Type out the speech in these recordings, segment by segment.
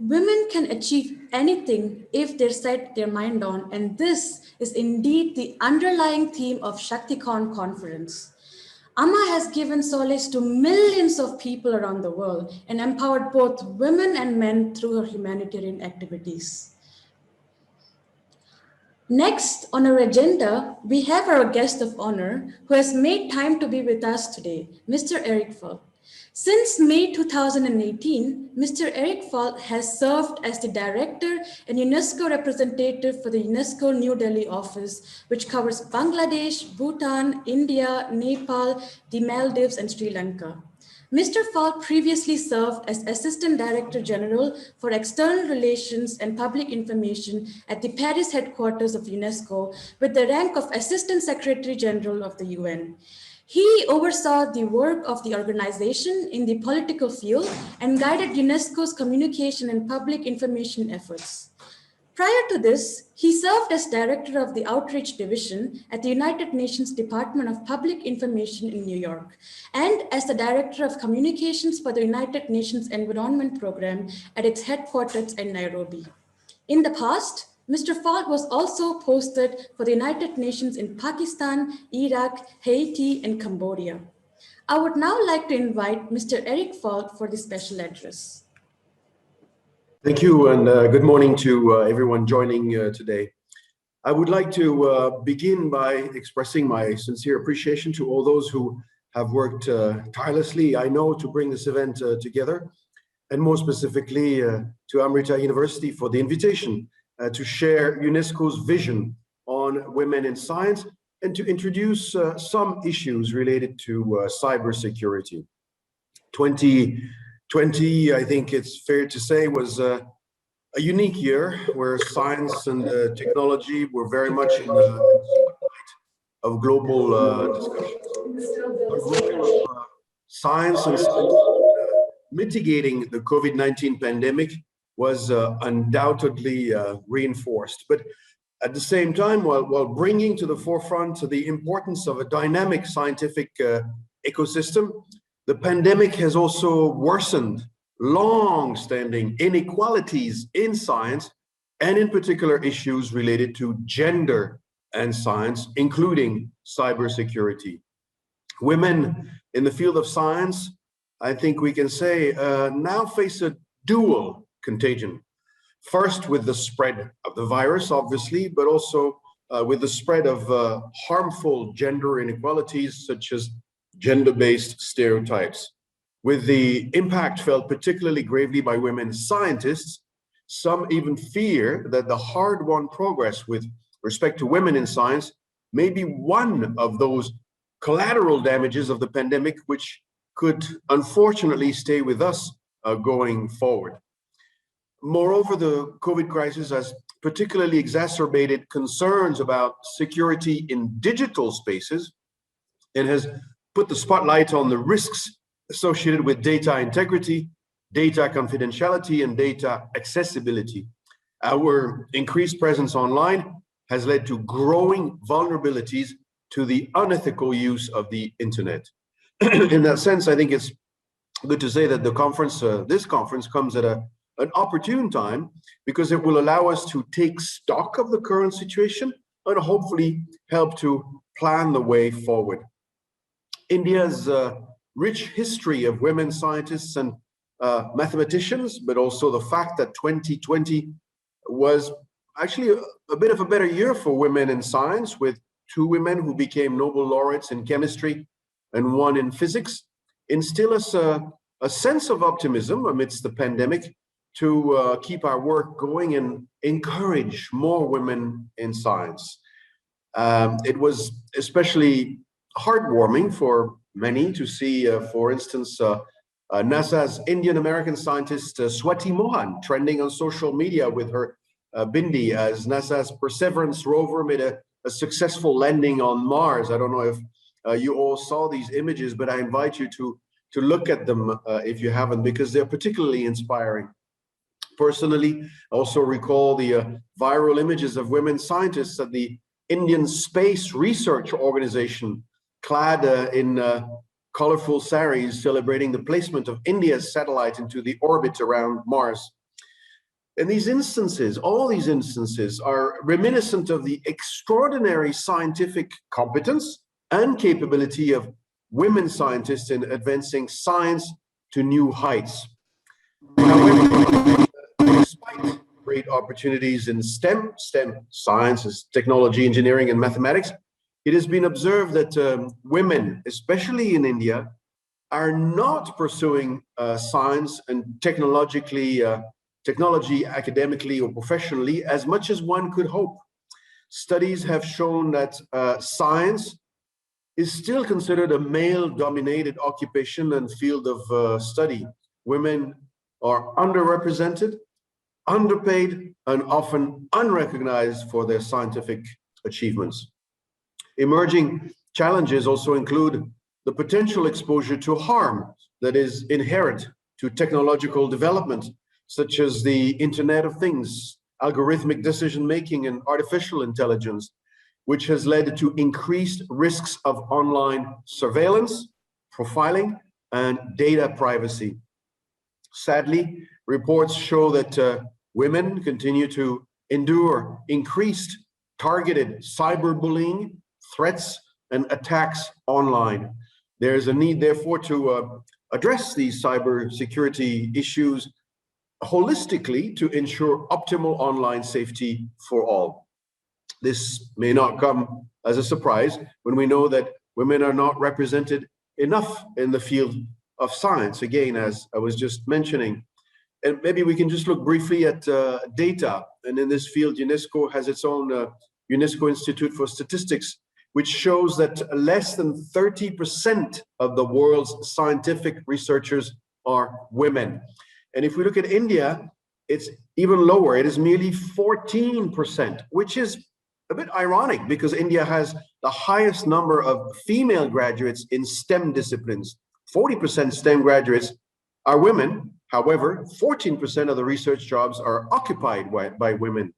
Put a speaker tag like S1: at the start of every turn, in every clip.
S1: Women can achieve anything if they set their mind on, and this is indeed the underlying theme of ShaktiCon conference. Amma has given solace to millions of people around the world and empowered both women and men through her humanitarian activities. Next on our agenda, we have our guest of honor who has made time to be with us today, Mr. Eric Falt. Since May 2018, Mr. Eric Falt has served as the Director and UNESCO representative for the UNESCO New Delhi office, which covers Bangladesh, Bhutan, India, Nepal, the Maldives, and Sri Lanka. Mr. Falt previously served as Assistant Director General for External Relations and Public Information at the Paris headquarters of UNESCO with the rank of Assistant Secretary General of the UN. He oversaw the work of the organization in the political field and guided UNESCO's communication and public information efforts. Prior to this, he served as Director of the Outreach Division at the United Nations Department of Public Information in New York, and as the Director of Communications for the United Nations Environment Program at its headquarters in Nairobi. In the past, Mr. Falt was also posted for the United Nations in Pakistan, Iraq, Haiti, and Cambodia. I would now like to invite Mr. Eric Falt for the special address.
S2: Thank you, and good morning to everyone joining today. I would like to begin by expressing my sincere appreciation to all those who have worked tirelessly, I know, to bring this event together, and more specifically to Amrita University for the invitation to share UNESCO's vision on women in science and to introduce some issues related to cybersecurity. 2020, I think it's fair to say, was a unique year where science and technology were very much in the spotlight of global discussion. The role of science and mitigating the COVID-19 pandemic was undoubtedly reinforced. But at the same time, while bringing to the forefront the importance of a dynamic scientific ecosystem, the pandemic has also worsened long-standing inequalities in science, and in particular issues related to gender and science, including cybersecurity. Women in the field of science, I think we can say, now face a dual contagion. First, with the spread of the virus, obviously, but also with the spread of harmful gender inequalities, such as gender-based stereotypes. With the impact felt particularly gravely by women scientists, some even fear that the hard-won progress with respect to women in science may be one of those collateral damages of the pandemic, which could unfortunately stay with us going forward. Moreover, the COVID crisis has particularly exacerbated concerns about security in digital spaces and has put the spotlight on the risks associated with data integrity, data confidentiality, and data accessibility. Our increased presence online has led to growing vulnerabilities to the unethical use of the internet. In that sense, I think it's good to say that the conference, this conference comes at an opportune time because it will allow us to take stock of the current situation and hopefully help to plan the way forward. India's rich history of women scientists and mathematicians, but also the fact that 2020 was actually a bit of a better year for women in science, with 2 women who became Nobel laureates in chemistry and 1 in physics, instill us a sense of optimism amidst the pandemic to keep our work going and encourage more women in science. It was especially heartwarming for many to see, for instance, NASA's Indian-American scientist Swati Mohan trending on social media with her bindi as NASA's Perseverance rover made a successful landing on Mars. I don't know if you all saw these images, but I invite you to look at them if you haven't, because they're particularly inspiring. Personally, I also recall the viral images of women scientists at the Indian Space Research Organization, clad in colorful saris, celebrating the placement of India's satellite into the orbit around Mars. And these instances, all these instances, are reminiscent of the extraordinary scientific competence and capability of women scientists in advancing science to new heights. However, despite great opportunities in STEM, science, technology, engineering, and mathematics, it has been observed that women, especially in India, are not pursuing science and technology academically or professionally as much as one could hope. Studies have shown that science is still considered a male-dominated occupation and field of study. Women are underrepresented, underpaid, and often unrecognized for their scientific achievements. Emerging challenges also include the potential exposure to harm that is inherent to technological development, such as the Internet of Things, algorithmic decision-making, and artificial intelligence, which has led to increased risks of online surveillance, profiling, and data privacy. Sadly, reports show that women continue to endure increased targeted cyberbullying, threats, and attacks online. There is a need, therefore, to address these cybersecurity issues holistically to ensure optimal online safety for all. This may not come as a surprise when we know that women are not represented enough in the field of science, again, as I was just mentioning. And maybe we can just look briefly at data. And in this field, UNESCO has its own UNESCO Institute for Statistics, which shows that less than 30% of the world's scientific researchers are women. And if we look at India, it's even lower. It is merely 14%, which is a bit ironic because India has the highest number of female graduates in STEM disciplines. 40% STEM graduates are women. However, 14% of the research jobs are occupied by women.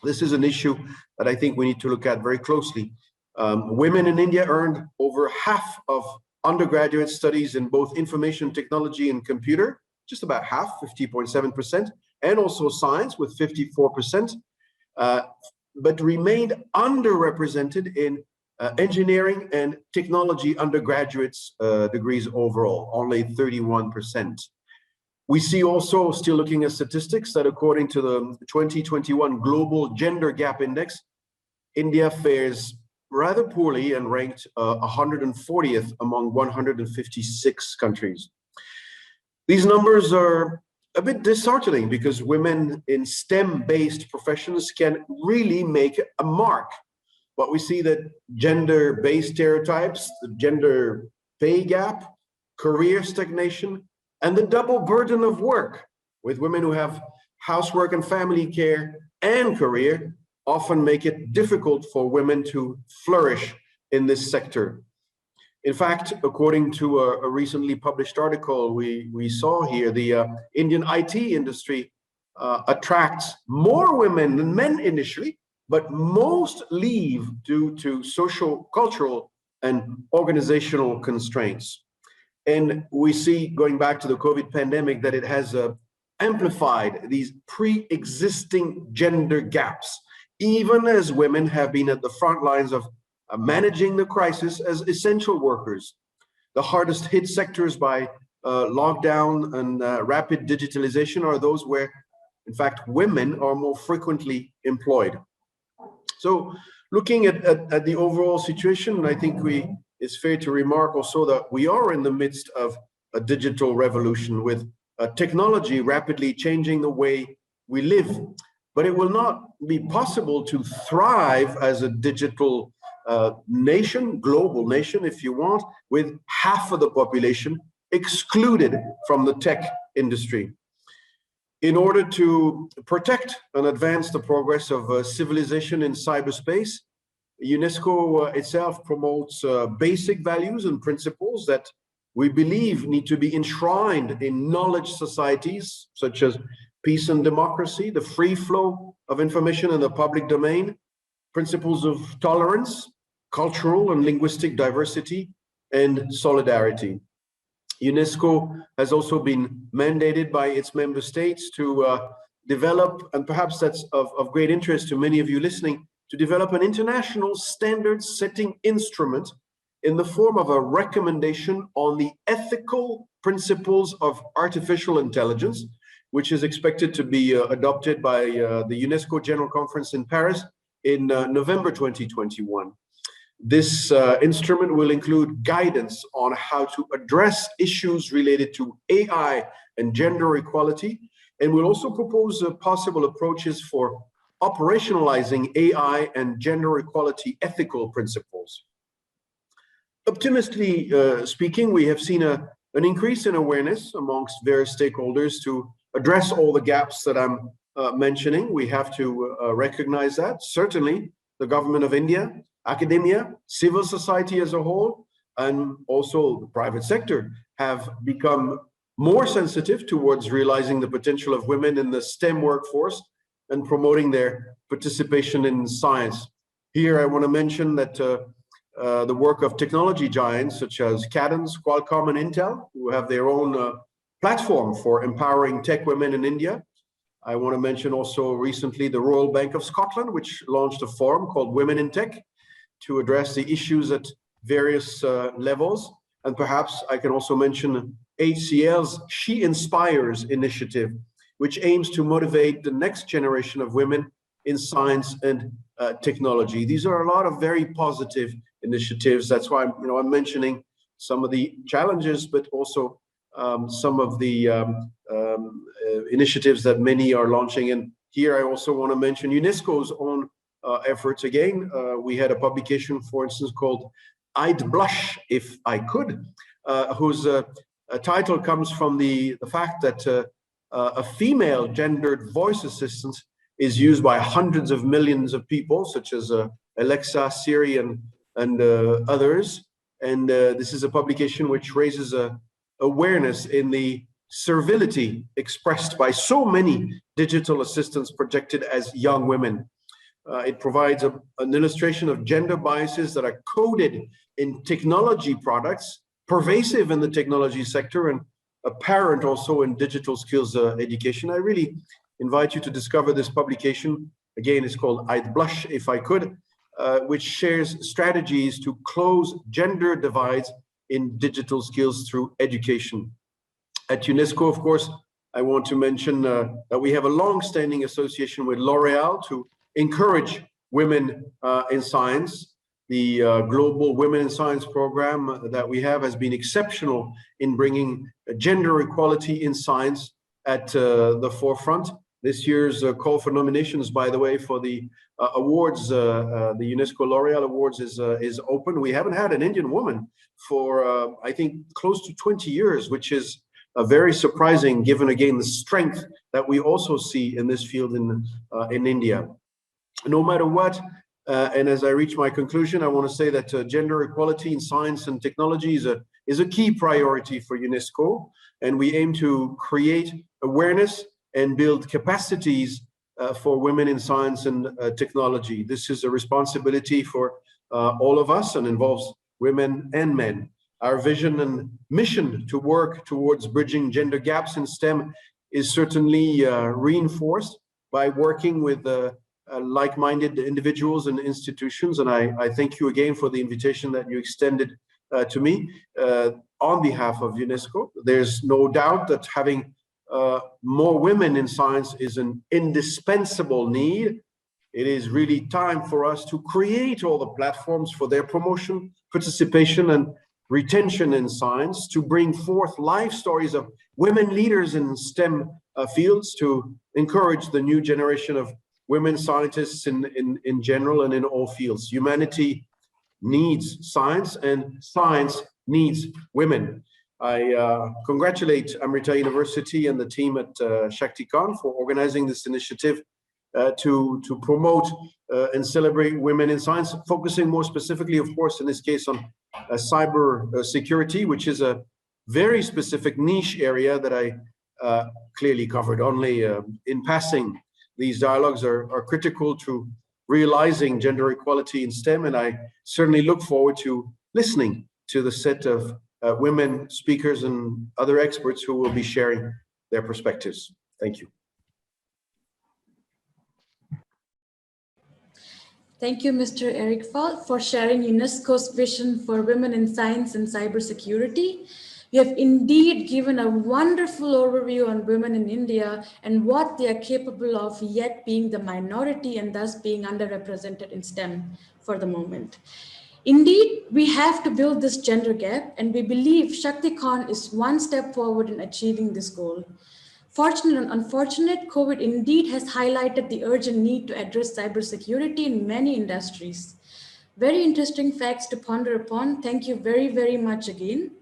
S2: This is an issue that I think we need to look at very closely. Women in India earned over half of undergraduate studies in both information technology and computer, just about half, 50.7%, and also science with 54%, but remained underrepresented in engineering and technology undergraduate degrees overall, only 31%. We see also, still looking at statistics, that according to the 2021 Global Gender Gap Index, India fares rather poorly and ranked 140th among 156 countries. These numbers are a bit disheartening because women in STEM-based professions can really make a mark. But we see that gender-based stereotypes, the gender pay gap, career stagnation, and the double burden of work with women who have housework and family care and career often make it difficult for women to flourish in this sector. In fact, according to a recently published article we saw here, the Indian IT industry attracts more women than men initially, but most leave due to social, cultural, and organizational constraints. And we see, going back to the COVID pandemic, that it has amplified these pre-existing gender gaps, even as women have been at the front lines of managing the crisis as essential workers. The hardest hit sectors by lockdown and rapid digitalization are those where, in fact, women are more frequently employed. So looking at the overall situation, I think it's fair to remark also that we are in the midst of a digital revolution with technology rapidly changing the way we live. But it will not be possible to thrive as a digital nation, global nation, if you want, with half of the population excluded from the tech industry. In order to protect and advance the progress of civilization in cyberspace, UNESCO itself promotes basic values and principles that we believe need to be enshrined in knowledge societies, such as peace and democracy, the free flow of information in the public domain, principles of tolerance, cultural and linguistic diversity, and solidarity. UNESCO has also been mandated by its member states to develop, and perhaps that's of great interest to many of you listening, to develop an international standard-setting instrument in the form of a recommendation on the ethical principles of artificial intelligence, which is expected to be adopted by the UNESCO General Conference in Paris in November 2021. This instrument will include guidance on how to address issues related to AI and gender equality, and will also propose possible approaches for operationalizing AI and gender equality ethical principles. Optimistically speaking, we have seen an increase in awareness amongst various stakeholders to address all the gaps that I'm mentioning. We have to recognize that. Certainly, the government of India, academia, civil society as a whole, and also the private sector have become more sensitive towards realizing the potential of women in the STEM workforce and promoting their participation in science. Here, I want to mention that the work of technology giants such as Cadence, Qualcomm, and Intel, who have their own platform for empowering tech women in India. I want to mention also recently the Royal Bank of Scotland, which launched a forum called Women in Tech to address the issues at various levels. And perhaps I can also mention HCL's She Inspires initiative, which aims to motivate the next generation of women in science and technology. These are a lot of very positive initiatives. That's why I'm mentioning some of the challenges, but also some of the initiatives that many are launching. And here I also want to mention UNESCO's own efforts again. We had a publication, for instance, called I'd Blush If I Could, whose title comes from the fact that a female gendered voice assistant is used by hundreds of millions of people, such as Alexa, Siri, and others. And this is a publication which raises awareness in the servility expressed by so many digital assistants projected as young women. It provides an illustration of gender biases that are coded in technology products, pervasive in the technology sector, and apparent also in digital skills education. I really invite you to discover this publication. Again, it's called I'd Blush If I Could, which shares strategies to close gender divides in digital skills through education. At UNESCO, of course, I want to mention that we have a long-standing association with L'Oréal to encourage women in science. The Global Women in Science program that we have has been exceptional in bringing gender equality in science at the forefront. This year's call for nominations, by the way, for the awards, the UNESCO L'Oréal Awards is open. We haven't had an Indian woman for, I think, close to 20 years, which is very surprising, given, again, the strength that we also see in this field in India. No matter what, and as I reach my conclusion, I want to say that gender equality in science and technology is a key priority for UNESCO, and we aim to create awareness and build capacities for women in science and technology. This is a responsibility for all of us and involves women and men. Our vision and mission to work towards bridging gender gaps in STEM is certainly reinforced by working with like-minded individuals and institutions. And I thank you again for the invitation that you extended to me on behalf of UNESCO. There's no doubt that having more women in science is an indispensable need. It is really time for us to create all the platforms for their promotion, participation, and retention in science, to bring forth life stories of women leaders in STEM fields, to encourage the new generation of women scientists in general and in all fields. Humanity needs science, and science needs women. I congratulate Amrita University and the team at ShaktiCon for organizing this initiative to promote and celebrate women in science, focusing more specifically, of course, in this case on cyber security, which is a very specific niche area that I clearly covered only in passing. These dialogues are critical to realizing gender equality in STEM, and I certainly look forward to listening to the set of women speakers and other experts who will be sharing their perspectives. Thank you.
S1: Thank you, Mr. Eric Falt, for sharing UNESCO's vision for women in science and cybersecurity. You have indeed given a wonderful overview on women in India and what they are capable of, yet being the minority and thus being underrepresented in STEM for the moment. Indeed, we have to build this gender gap, and we believe ShaktiCon is one step forward in achieving this goal. Fortunate and unfortunate, COVID indeed has highlighted the urgent need to address cybersecurity in many industries. Very interesting facts to ponder upon. Thank you very, very much again.